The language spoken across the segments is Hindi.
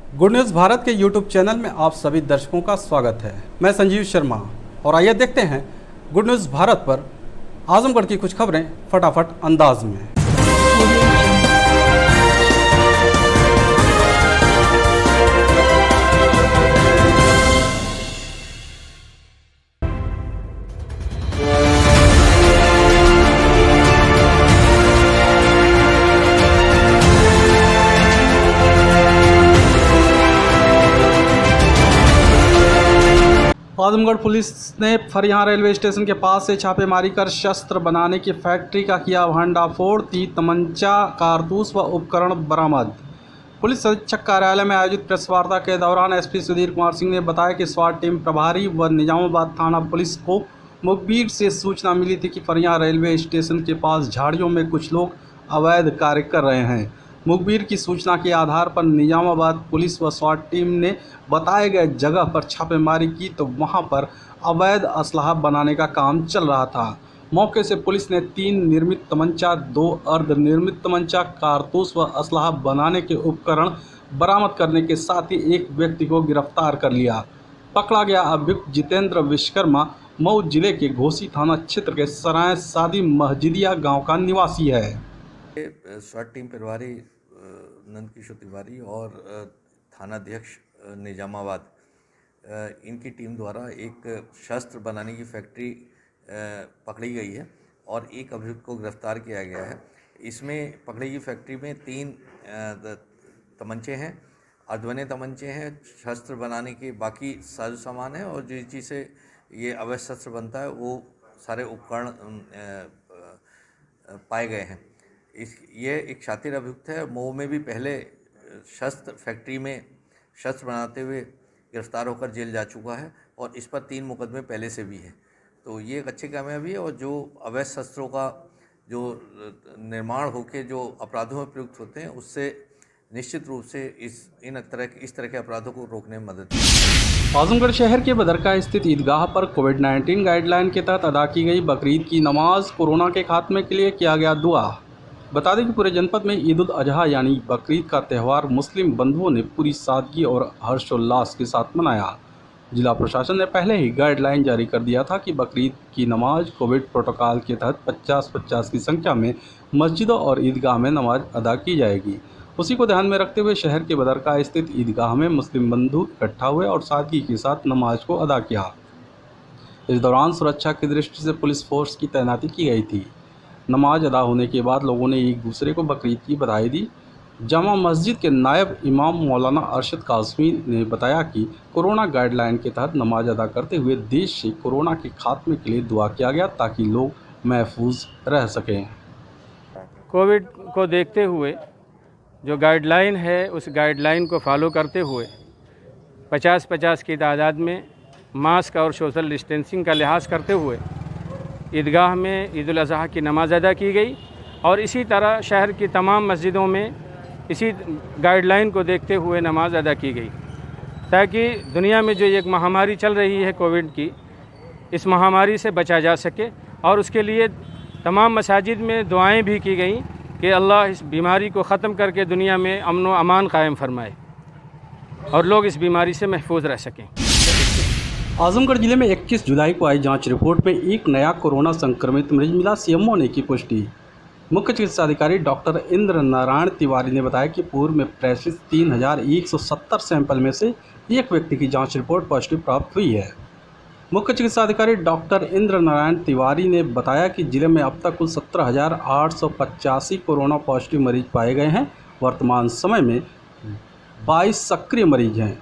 गुड न्यूज़ भारत के यूट्यूब चैनल में आप सभी दर्शकों का स्वागत है। मैं संजीव शर्मा और आइए देखते हैं गुड न्यूज़ भारत पर आजमगढ़ की कुछ खबरें फटाफट अंदाज में। आजमगढ़ पुलिस ने फरियां रेलवे स्टेशन के पास से छापेमारी कर शस्त्र बनाने की फैक्ट्री का किया भंडाफोड़। 30 तमंचा, कारतूस व उपकरण बरामद। पुलिस अधीक्षक कार्यालय में आयोजित प्रेस वार्ता के दौरान एसपी सुधीर कुमार सिंह ने बताया कि स्वाट टीम प्रभारी व निजामाबाद थाना पुलिस को मुखबिर से सूचना मिली थी कि फरियां रेलवे स्टेशन के पास झाड़ियों में कुछ लोग अवैध कार्य कर रहे हैं। मुखबिर की सूचना के आधार पर निजामाबाद पुलिस व स्वाट टीम ने बताए गए जगह पर छापेमारी की तो वहां पर अवैध असलहा बनाने का काम चल रहा था। मौके से पुलिस ने 3 निर्मित तमंचा, 2 अर्धनिर्मित तमंचा, कारतूस व असलहा बनाने के उपकरण बरामद करने के साथ ही एक व्यक्ति को गिरफ्तार कर लिया। पकड़ा गया अभियुक्त जितेंद्र विश्वकर्मा मऊ जिले के घोसी थाना क्षेत्र के सराय सादी महजिदिया गाँव का निवासी है। स्वाट टीम प्रभारी नंद किशोर तिवारी और थानाध्यक्ष निजामाबाद इनकी टीम द्वारा एक शस्त्र बनाने की फैक्ट्री पकड़ी गई है और एक अभियुक्त को गिरफ्तार किया गया है। इसमें पकड़ी गई फैक्ट्री में 3 तमंचे हैं, अर्धवने तमंचे हैं, शस्त्र बनाने के बाकी साजो सामान है और जिस चीज़ से ये अवैध शस्त्र बनता है वो सारे उपकरण पाए गए हैं। ये एक शातिर अभियुक्त है। मऊ में भी पहले शस्त्र फैक्ट्री में शस्त्र बनाते हुए गिरफ्तार होकर जेल जा चुका है और इस पर 3 मुकदमे पहले से भी हैं। तो ये एक अच्छी कामयाबी है और जो अवैध शस्त्रों का जो निर्माण होकर जो अपराधों में प्रयुक्त होते हैं उससे निश्चित रूप से इस तरह के अपराधों को रोकने में मदद मिलेगी। आजमगढ़ शहर के बदरका स्थित ईदगाह पर कोविड-19 गाइडलाइन के तहत अदा की गई बकरीद की नमाज। कोरोना के खात्मे के लिए किया गया दुआ। बता दें कि पूरे जनपद में ईद उल अजहा यानी बकरीद का त्यौहार मुस्लिम बंधुओं ने पूरी सादगी और हर्षोल्लास के साथ मनाया। जिला प्रशासन ने पहले ही गाइडलाइन जारी कर दिया था कि बकरीद की नमाज कोविड प्रोटोकॉल के तहत 50-50 की संख्या में मस्जिदों और ईदगाह में नमाज अदा की जाएगी। उसी को ध्यान में रखते हुए शहर के बदरका स्थित ईदगाह में मुस्लिम बंधु इकट्ठा हुए और सादगी के साथ नमाज को अदा किया। इस दौरान सुरक्षा की दृष्टि से पुलिस फोर्स की तैनाती की गई थी। नमाज अदा होने के बाद लोगों ने एक दूसरे को बकरीद की बधाई दी। जामा मस्जिद के नायब इमाम मौलाना अरशद काज़मी ने बताया कि कोरोना गाइडलाइन के तहत नमाज अदा करते हुए देश से कोरोना के खात्मे के लिए दुआ किया गया ताकि लोग महफूज रह सकें। कोविड को देखते हुए जो गाइडलाइन है उस गाइडलाइन को फॉलो करते हुए 50-50 की तादाद में मास्क और सोशल डिस्टेंसिंग का लिहाज करते हुए ईदगाह में ईद उल अज़हा की नमाज़ अदा की गई और इसी तरह शहर की तमाम मस्जिदों में इसी गाइडलाइन को देखते हुए नमाज अदा की गई ताकि दुनिया में जो एक महामारी चल रही है कोविड की, इस महामारी से बचा जा सके। और उसके लिए तमाम मसाजिद में दुआएं भी की गई कि अल्लाह इस बीमारी को ख़त्म करके दुनिया में अमन व अमान कायम फरमाए और लोग इस बीमारी से महफूज रह सकें। आजमगढ़ जिले में 21 जुलाई को आई जांच रिपोर्ट में एक नया कोरोना संक्रमित मरीज मिला। सीएमओ ने की पुष्टि। मुख्य चिकित्सा अधिकारी डॉक्टर इंद्र नारायण तिवारी ने बताया कि पूर्व में प्रेषित 3170 सैंपल में से एक व्यक्ति की जांच रिपोर्ट पॉजिटिव प्राप्त हुई है। मुख्य चिकित्सा अधिकारी डॉक्टर इंद्र नारायण तिवारी ने बताया कि जिले में अब तक कुल 17,885 कोरोना पॉजिटिव मरीज पाए गए हैं। वर्तमान समय में 22 सक्रिय मरीज हैं।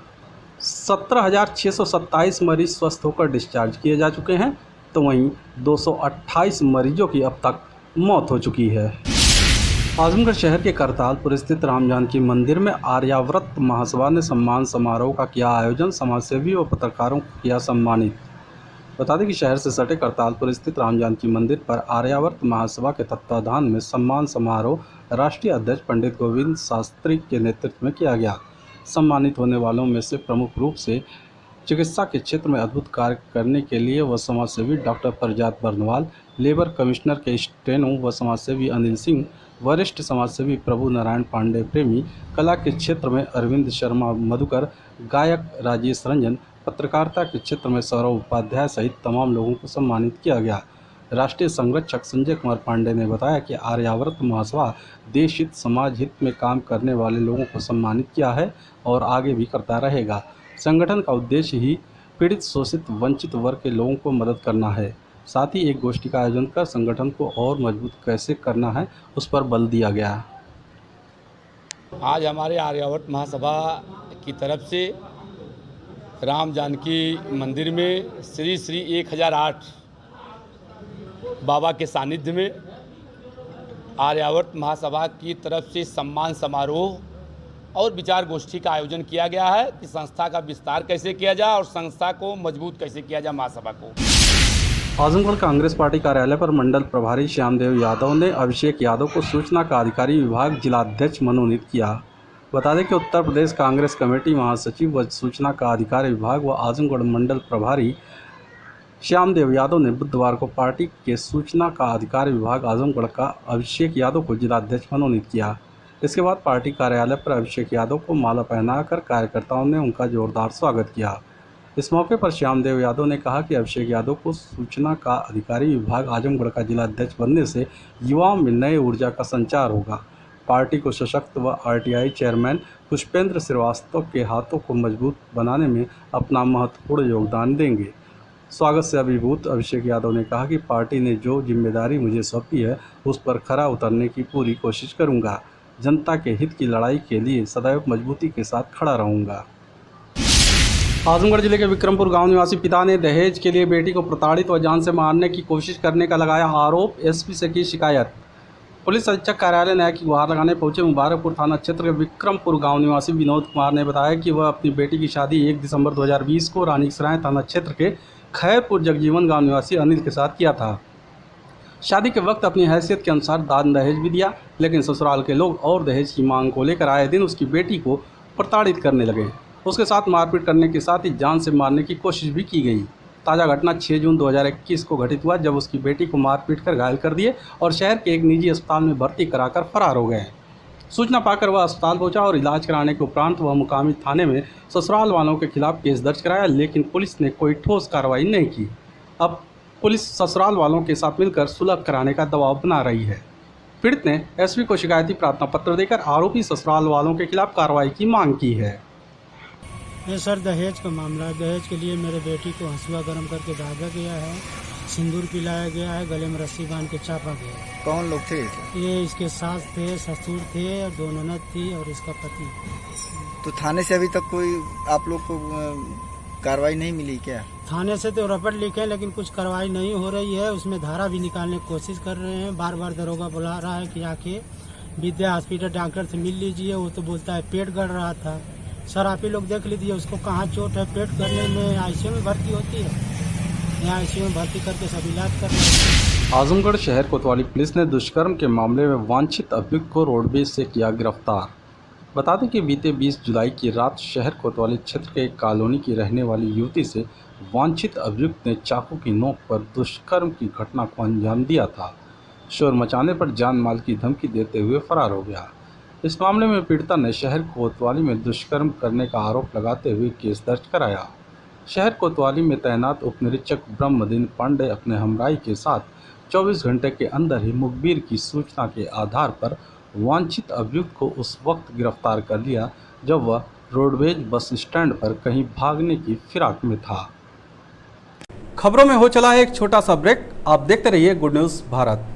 17,627 मरीज स्वस्थ होकर डिस्चार्ज किए जा चुके हैं तो वहीं 228 मरीजों की अब तक मौत हो चुकी है। आजमगढ़ शहर के करतालपुर स्थित राम जानकी मंदिर में आर्यावर्त महासभा ने सम्मान समारोह का किया आयोजन। समाजसेवी व पत्रकारों को किया सम्मानित। बता दें कि शहर से सटे करतालपुर स्थित राम जानकी मंदिर पर आर्यावर्त महासभा के तत्वाधान में सम्मान समारोह राष्ट्रीय अध्यक्ष पंडित गोविंद शास्त्री के नेतृत्व में किया गया। सम्मानित होने वालों में से प्रमुख रूप से चिकित्सा के क्षेत्र में अद्भुत कार्य करने के लिए व समाजसेवी डॉक्टर प्रजात बर्नवाल, लेबर कमिश्नर के स्टेनो व समाजसेवी अनिल सिंह, वरिष्ठ समाजसेवी प्रभु नारायण पांडे प्रेमी, कला के क्षेत्र में अरविंद शर्मा मधुकर, गायक राजेश रंजन, पत्रकारिता के क्षेत्र में सौरभ उपाध्याय सहित तमाम लोगों को सम्मानित किया गया। राष्ट्रीय संरक्षक संजय कुमार पांडे ने बताया कि आर्यावर्त महासभा देश हित समाज हित में काम करने वाले लोगों को सम्मानित किया है और आगे भी करता रहेगा। संगठन का उद्देश्य ही पीड़ित, शोषित, वंचित वर्ग के लोगों को मदद करना है। साथ ही एक गोष्ठी का आयोजन कर संगठन को और मजबूत कैसे करना है उस पर बल दिया गया। आज हमारे आर्यावर्त महासभा की तरफ से राम जानकी मंदिर में श्री 1008 बाबा के सानिध्य में आर्यावर्त महासभा की तरफ से सम्मान समारोह और विचार गोष्ठी का आयोजन किया गया है कि संस्था का विस्तार कैसे किया जाए और संस्था को मजबूत कैसे किया जाए महासभा को। आजमगढ़ कांग्रेस पार्टी कार्यालय पर मंडल प्रभारी श्यामदेव यादव ने अभिषेक यादव को सूचना का अधिकारी विभाग जिलाध्यक्ष मनोनीत किया। बता दें कि उत्तर प्रदेश कांग्रेस कमेटी महासचिव व सूचना का अधिकारी विभाग व आजमगढ़ मंडल प्रभारी श्यामदेव यादव ने बुधवार को पार्टी के सूचना का अधिकारी विभाग आजमगढ़ का अभिषेक यादव को जिलाध्यक्ष मनोनीत किया। इसके बाद पार्टी कार्यालय पर अभिषेक यादव को माला पहनाकर कार्यकर्ताओं ने उनका जोरदार स्वागत किया। इस मौके पर श्यामदेव यादव ने कहा कि अभिषेक यादव को सूचना का अधिकारी विभाग आजमगढ़ का जिलाध्यक्ष बनने से युवाओं में नए ऊर्जा का संचार होगा। पार्टी को सशक्त व आरटीआई चेयरमैन पुष्पेंद्र श्रीवास्तव के हाथों को मजबूत बनाने में अपना महत्वपूर्ण योगदान देंगे। स्वागत से अभिभूत अभिषेक यादव ने कहा कि पार्टी ने जो जिम्मेदारी मुझे सौंपी है उस पर खरा उतरने की पूरी कोशिश करूंगा। जनता के हित की लड़ाई के लिए सदैव मजबूती के साथ खड़ा रहूंगा। आजमगढ़ जिले के विक्रमपुर गांव निवासी पिता ने दहेज के लिए बेटी को प्रताड़ित व जान से मारने की कोशिश करने का लगाया आरोप। एसपी से की शिकायत। पुलिस अधीक्षक कार्यालय न्याय की गुहार लगाने पहुंचे मुबारकपुर थाना क्षेत्र के विक्रमपुर गांव निवासी विनोद कुमार ने बताया कि वह अपनी बेटी की शादी 1 दिसंबर 2020 को रानीसराय थाना क्षेत्र के खैरपुर जगजीवन गांव निवासी अनिल के साथ किया था। शादी के वक्त अपनी हैसियत के अनुसार दान दहेज भी दिया, लेकिन ससुराल के लोग और दहेज की मांग को लेकर आए दिन उसकी बेटी को प्रताड़ित करने लगे। उसके साथ मारपीट करने के साथ ही जान से मारने की कोशिश भी की गई। ताज़ा घटना 6 जून 2021 को घटित हुआ, जब उसकी बेटी को मारपीट कर घायल कर दिए और शहर के एक निजी अस्पताल में भर्ती कराकर फरार हो गए। सूचना पाकर वह अस्पताल पहुंचा और इलाज कराने के उपरांत वह मुकामी थाने में ससुराल वालों के खिलाफ केस दर्ज कराया, लेकिन पुलिस ने कोई ठोस कार्रवाई नहीं की। अब पुलिस ससुराल वालों के साथ मिलकर सुलह कराने का दबाव बना रही है। पीड़ित ने एसपी को शिकायती प्रार्थना पत्र देकर आरोपी ससुराल वालों के खिलाफ कार्रवाई की मांग की है। ये सर दहेज का मामला है। दहेज के लिए मेरे बेटी को हंसुआ गर्म करके दागा गया है, सिंदूर पिलाया गया है, गले में रस्सी बांध के चापा गया है। कौन लोग थे? ये इसके सास थे, ससुर थे और 2 ननद थी और इसका पति। तो थाने से अभी तक कोई आप लोग को कार्रवाई नहीं मिली क्या? थाने से तो रपट लिखे लेकिन कुछ कार्रवाई नहीं हो रही है। उसमें धारा भी निकालने की कोशिश कर रहे हैं। बार बार दरोगा बुला रहा है कि आके विद्या हॉस्पिटल डॉक्टर से मिल लीजिए। वो तो बोलता है पेट गड़ रहा था। सर आप ही लोग देख लीजिए उसको कहाँ चोट है। पेट गड़ने में आईसीयू में भर्ती होती है, यहाँ आईसीयू में भर्ती करके सब इलाज कर रहे हैं। आजमगढ़ शहर कोतवाली पुलिस ने दुष्कर्म के मामले में वांछित अभियुक्त को रोडवेज से किया गिरफ्तार। बता दें कि बीते 20 जुलाई की रात शहर कोतवाली क्षेत्र के एक कॉलोनी की रहने वाली युवती से वांछित अभियुक्त ने चाकू की नोक पर दुष्कर्म की घटना को अंजाम दिया था। शोर मचाने पर जान माल की धमकी देते हुए फरार हो गया। इस मामले में पीड़िता ने शहर कोतवाली में दुष्कर्म करने का आरोप लगाते हुए केस दर्ज कराया। शहर कोतवाली में तैनात उप निरीक्षक ब्रह्मदीन पांडे अपने हमराई के साथ 24 घंटे के अंदर ही मुखबिर की सूचना के आधार पर वांछित अभियुक्त को उस वक्त गिरफ्तार कर लिया जब वह रोडवेज बस स्टैंड पर कहीं भागने की फिराक में था। खबरों में हो चला है एक छोटा सा ब्रेक। आप देखते रहिए गुड न्यूज़ भारत।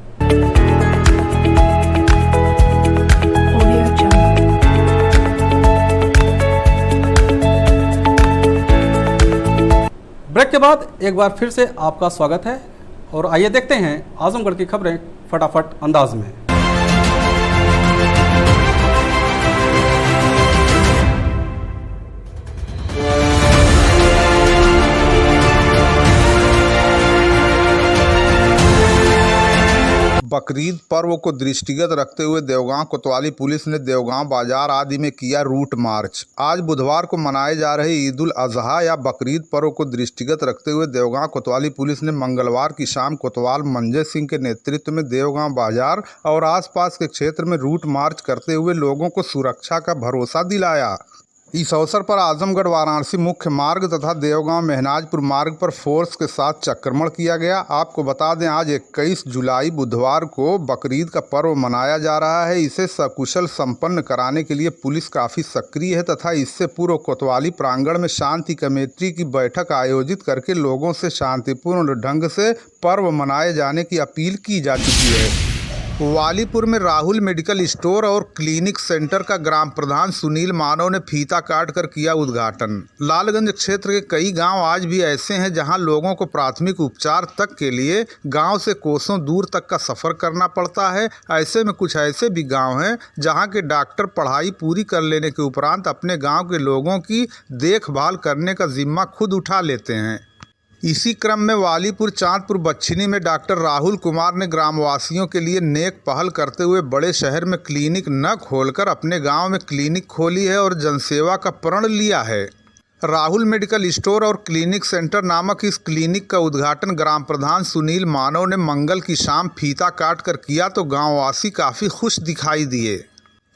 ब्रेक के बाद एक बार फिर से आपका स्वागत है और आइए देखते हैं आजमगढ़ की खबरें फटाफट अंदाज में। बकरीद पर्व को दृष्टिगत रखते हुए देवगांव कोतवाली पुलिस ने देवगांव बाजार आदि में किया रूट मार्च। आज बुधवार को मनाए जा रहे ईद उल अजहा या बकरीद पर्व को दृष्टिगत रखते हुए देवगांव कोतवाली पुलिस ने मंगलवार की शाम कोतवाल मंजय सिंह के नेतृत्व में देवगांव बाजार और आसपास के क्षेत्र में रूट मार्च करते हुए लोगों को सुरक्षा का भरोसा दिलाया। इस अवसर पर आजमगढ़ वाराणसी मुख्य मार्ग तथा देवगांव मेहनाजपुर मार्ग पर फोर्स के साथ चक्रमण किया गया। आपको बता दें, आज 21 जुलाई बुधवार को बकरीद का पर्व मनाया जा रहा है। इसे सकुशल संपन्न कराने के लिए पुलिस काफ़ी सक्रिय है तथा इससे पूर्व कोतवाली प्रांगण में शांति कमेटी की बैठक आयोजित करके लोगों से शांतिपूर्ण ढंग से पर्व मनाए जाने की अपील की जा चुकी है। वालीपुर में राहुल मेडिकल स्टोर और क्लिनिक सेंटर का ग्राम प्रधान सुनील मानव ने फीता काट कर किया उद्घाटन। लालगंज क्षेत्र के कई गांव आज भी ऐसे हैं जहां लोगों को प्राथमिक उपचार तक के लिए गांव से कोसों दूर तक का सफ़र करना पड़ता है। ऐसे में कुछ ऐसे भी गांव हैं जहां के डॉक्टर पढ़ाई पूरी कर लेने के उपरांत अपने गाँव के लोगों की देखभाल करने का जिम्मा खुद उठा लेते हैं। इसी क्रम में वालीपुर चांदपुर बच्छिनी में डॉक्टर राहुल कुमार ने ग्रामवासियों के लिए नेक पहल करते हुए बड़े शहर में क्लिनिक न खोलकर अपने गांव में क्लिनिक खोली है और जनसेवा का प्रण लिया है। राहुल मेडिकल स्टोर और क्लिनिक सेंटर नामक इस क्लिनिक का उद्घाटन ग्राम प्रधान सुनील मानव ने मंगल की शाम फीता काट कर किया तो गाँववासी काफ़ी खुश दिखाई दिए।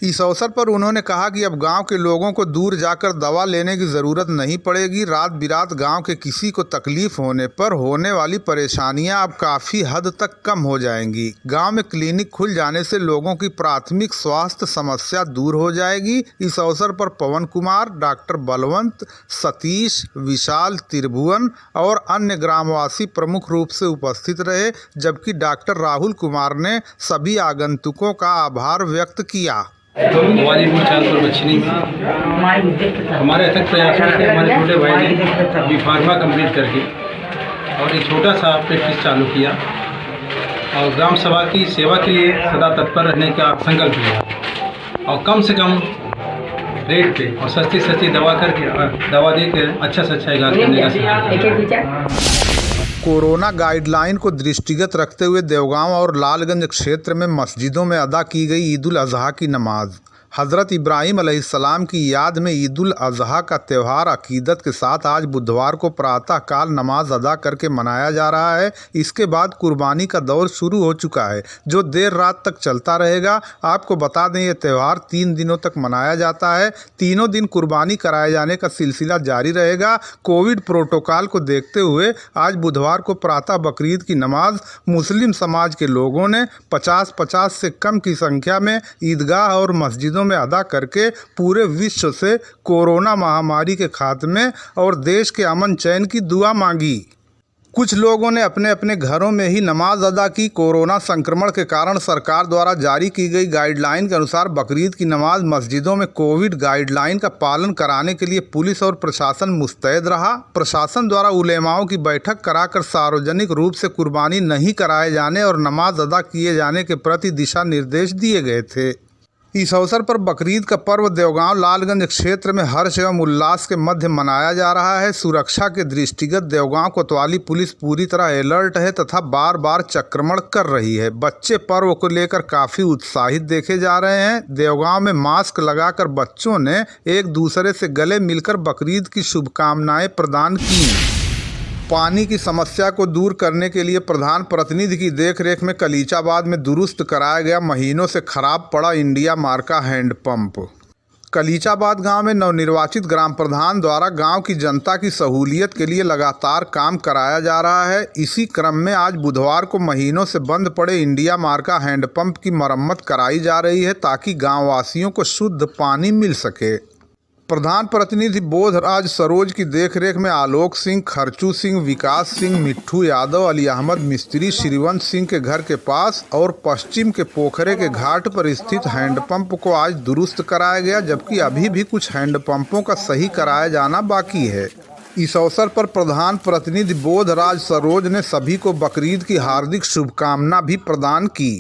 इस अवसर पर उन्होंने कहा कि अब गांव के लोगों को दूर जाकर दवा लेने की ज़रूरत नहीं पड़ेगी। रात बिरात गांव के किसी को तकलीफ होने पर होने वाली परेशानियां अब काफ़ी हद तक कम हो जाएंगी। गांव में क्लिनिक खुल जाने से लोगों की प्राथमिक स्वास्थ्य समस्या दूर हो जाएगी। इस अवसर पर पवन कुमार, डॉक्टर बलवंत, सतीश, विशाल, त्रिभुवन और अन्य ग्रामवासी प्रमुख रूप से उपस्थित रहे, जबकि डॉक्टर राहुल कुमार ने सभी आगंतुकों का आभार व्यक्त किया। वालीपुर चांदपुर बच्छिनी में हमारे अथक प्रयासों से हमारे छोटे भाई ने बी फार्मा कंप्लीट करके और एक छोटा सा प्रैक्टिस चालू किया और ग्राम सभा की सेवा के लिए सदा तत्पर रहने का संकल्प लिया और कम से कम रेट पे और सस्ती दवा देकर अच्छा से अच्छा इलाज करने का संकल्प। कोरोना गाइडलाइन को दृष्टिगत रखते हुए देवगांव और लालगंज क्षेत्र में मस्जिदों में अदा की गई ईद उल अजहा की नमाज। हज़रत इब्राहीम अलैहिस्सलाम की याद में ईद उल अजहा का त्यौहार अकीदत के साथ आज बुधवार को प्रातःकाल नमाज अदा करके मनाया जा रहा है। इसके बाद कुर्बानी का दौर शुरू हो चुका है जो देर रात तक चलता रहेगा। आपको बता दें, ये त्यौहार 3 दिनों तक मनाया जाता है। तीनों दिन कुर्बानी कराए जाने का सिलसिला जारी रहेगा। कोविड प्रोटोकॉल को देखते हुए आज बुधवार को प्रातः बकरीद की नमाज मुस्लिम समाज के लोगों ने 50 से कम की संख्या में ईदगाह और मस्जिदों में अदा करके पूरे विश्व से कोरोना महामारी के खात्मे और देश के अमन चैन की दुआ मांगी। कुछ लोगों ने अपने अपने घरों में ही नमाज अदा की। कोरोना संक्रमण के कारण सरकार द्वारा जारी की गई गाइडलाइन के अनुसार बकरीद की नमाज मस्जिदों में कोविड गाइडलाइन का पालन कराने के लिए पुलिस और प्रशासन मुस्तैद रहा। प्रशासन द्वारा उलेमाओं की बैठक कराकर सार्वजनिक रूप से कुर्बानी नहीं कराए जाने और नमाज अदा किए जाने के प्रति दिशा निर्देश दिए गए थे। इस अवसर पर बकरीद का पर्व देवगांव लालगंज क्षेत्र में हर्ष एवं उल्लास के मध्य मनाया जा रहा है। सुरक्षा के दृष्टिगत देवगांव कोतवाली पुलिस पूरी तरह अलर्ट है तथा बार बार चक्रमण कर रही है। बच्चे पर्व को लेकर काफ़ी उत्साहित देखे जा रहे हैं। देवगांव में मास्क लगाकर बच्चों ने एक दूसरे से गले मिलकर बकरीद की शुभकामनाएं प्रदान की। पानी की समस्या को दूर करने के लिए प्रधान प्रतिनिधि की देखरेख में कलीचाबाद में दुरुस्त कराया गया महीनों से खराब पड़ा इंडिया मार्का हैंडपंप। कलीचाबाद गांव में नवनिर्वाचित ग्राम प्रधान द्वारा गांव की जनता की सहूलियत के लिए लगातार काम कराया जा रहा है। इसी क्रम में आज बुधवार को महीनों से बंद पड़े इंडिया मार्का हैंडपंप की मरम्मत कराई जा रही है ताकि गाँववासियों को शुद्ध पानी मिल सके। प्रधान प्रतिनिधि बोधराज सरोज की देखरेख में आलोक सिंह, खर्चू सिंह, विकास सिंह, मिट्ठू यादव, अली अहमद मिस्त्री, श्रीवंत सिंह के घर के पास और पश्चिम के पोखरे के घाट पर स्थित हैंडपंप को आज दुरुस्त कराया गया, जबकि अभी भी कुछ हैंडपंपों का सही कराया जाना बाकी है। इस अवसर पर प्रधान प्रतिनिधि बोधराज सरोज ने सभी को बकरीद की हार्दिक शुभकामना भी प्रदान की।